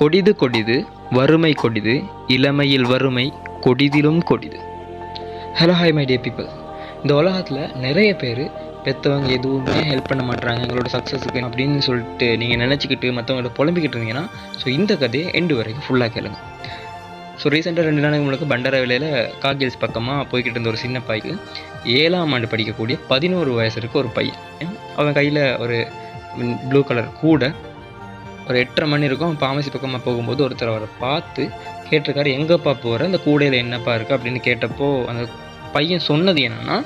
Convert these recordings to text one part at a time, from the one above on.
கொடிது கொடிது வறுமை கொடிது இளமையில் வறுமை கொடிதிலும் கொடிது. Hello hi my dear people. இந்த உலகத்தில் நிறைய பேர் பெற்றவங்க எதுவுமே ஹெல்ப் பண்ண மாட்டாங்க எங்களோட சக்ஸஸுக்கு அப்படின்னு சொல்லிட்டு நீங்கள் நினச்சிக்கிட்டு மற்றவங்களோட புலம்பிக்கிட்டு இருந்தீங்கன்னா ஸோ இந்த கதையை எண்டு வரைக்கும் ஃபுல்லாக கேளுங்க. ஸோ ரீசெண்டாக 2 நாளைக்கு முழுக்க பண்டரவெளியில் காகில்ஸ் பக்கமாக போய்கிட்டு இருந்த ஒரு சின்ன பையன் 7ஆம் ஆண்டு படிக்கக்கூடிய 11 வயசு இருக்க ஒரு பையன். அவன் கையில் ஒரு ப்ளூ கலர் கூட ஒரு 8:30 மணி இருக்கும். பாமசி பக்கமாக போகும்போது ஒருத்தர் அவரை பார்த்து கேட்டிருக்காரு, எங்கப்பா போகிற, அந்த கூடையில் என்னப்பா இருக்குது அப்படின்னு கேட்டப்போ அந்த பையன் சொன்னது என்னென்னா,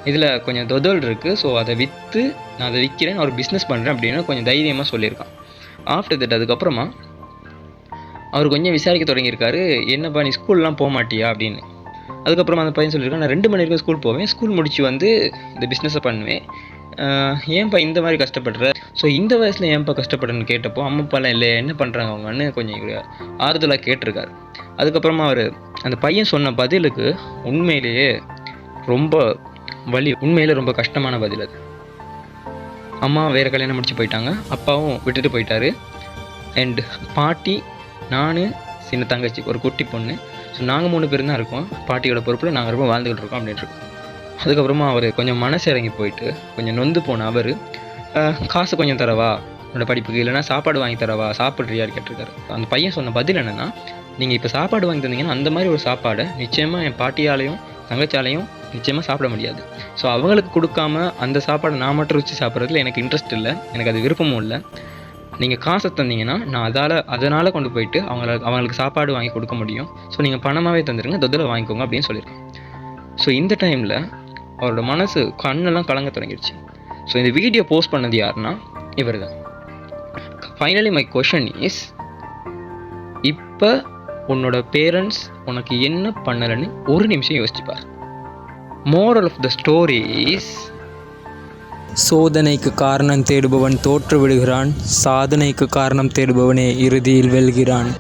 இதில் கொஞ்சம் தொதல் இருக்குது, ஸோ அதை விற்று நான் அதை விற்கிறேன், ஒரு பிஸ்னஸ் பண்ணுறேன் அப்படின்னு கொஞ்சம் தைரியமாக சொல்லியிருக்கான். ஆஃப்டர் தட் அதுக்கப்புறமா அவர் கொஞ்சம் விசாரிக்க தொடங்கியிருக்காரு, என்னப்பா நீ ஸ்கூல்லாம் போக மாட்டியா அப்படின்னு. அதுக்கப்புறமா அந்த பையன் சொல்லியிருக்கான், நான் 2 மணி வரைக்கும் ஸ்கூல் போவேன், ஸ்கூல் முடித்து வந்து இந்த பிஸ்னஸை பண்ணுவேன், ஏன்ப்பா இந்த மாதிரி கஷ்டப்படுற, ஸோ இந்த வயசில் ஏன்ப்பா கஷ்டப்படுறேன்னு கேட்டப்போ அம்மா அப்பாலாம் இல்லை என்ன பண்ணுறாங்க அவங்கன்னு கொஞ்சம் ஆறுதலாக கேட்டிருக்காரு. அதுக்கப்புறமா அவர் அந்த பையன் சொன்ன பதிலுக்கு உண்மையிலேயே ரொம்ப உண்மையிலே ரொம்ப கஷ்டமான பதில் அது. அம்மா வேறு கல்யாணம் முடிச்சு போயிட்டாங்க, அப்பாவும் விட்டுட்டு போயிட்டாரு, அண்ட் பாட்டி, நான், சின்ன தங்கச்சி, ஒரு குட்டி பொண்ணு, ஸோ நாங்கள் 3 பேர் தான் இருக்கோம். பாட்டியோட பொறுப்பில் நாங்கள் ரொம்ப வாழ்ந்துக்கிட்டு இருக்கோம் அப்படின்ட்டு இருக்கோம். அதுக்கப்புறமா அவர் கொஞ்சம் மனசு இறங்கி போயிட்டு கொஞ்சம் நொந்து போன அவர், காசு கொஞ்சம் தரவா என்னோட படிப்புக்கு, இல்லைனா சாப்பாடு வாங்கி தரவா, சாப்பிட்றியான்னு கேட்டிருக்காரு. அந்த பையன் சொன்ன பதில் என்னென்னா, நீங்கள் இப்போ சாப்பாடு வாங்கி தந்தீங்கன்னா அந்த மாதிரி ஒரு சாப்பாடை நிச்சயமாக என் பாட்டியாலையும் தங்கச்சாலையும் நிச்சயமாக சாப்பிட முடியாது. ஸோ அவங்களுக்கு கொடுக்காம அந்த சாப்பாடை நான் மட்டும் ருச்சி சாப்பிட்றதுல எனக்கு இன்ட்ரெஸ்ட் இல்லை, எனக்கு அது விருப்பமும் இல்லை. நீங்கள் காசை தந்தீங்கன்னா நான் அதனால் கொண்டு போயிட்டு அவங்களுக்கு சாப்பாடு வாங்கி கொடுக்க முடியும். ஸோ நீங்கள் பணமாகவே தந்துடுங்க, தொதில் வாங்கிக்கோங்க அப்படின்னு சொல்லியிருக்கேன். ஸோ இந்த டைமில் அவரோட மனசு கண்ணெல்லாம் கலங்க தொடங்கிடுச்சு. ஸோ இந்த வீடியோ போஸ்ட் பண்ணது யாருன்னா இவர் தான். ஃபைனலி மை கொஷன் இஸ், இப்போ உன்னோட பேரண்ட்ஸ் உனக்கு என்ன பண்ணலைன்னு ஒரு நிமிஷம் யோசிச்சுப்பார். Moral of the story is, சோதனைக்கு காரணம் தேடுபவன் தோற்று விடுகிறான், சாதனைக்கு காரணம் தேடுபவனே இறுதியில் வெல்கிறான்.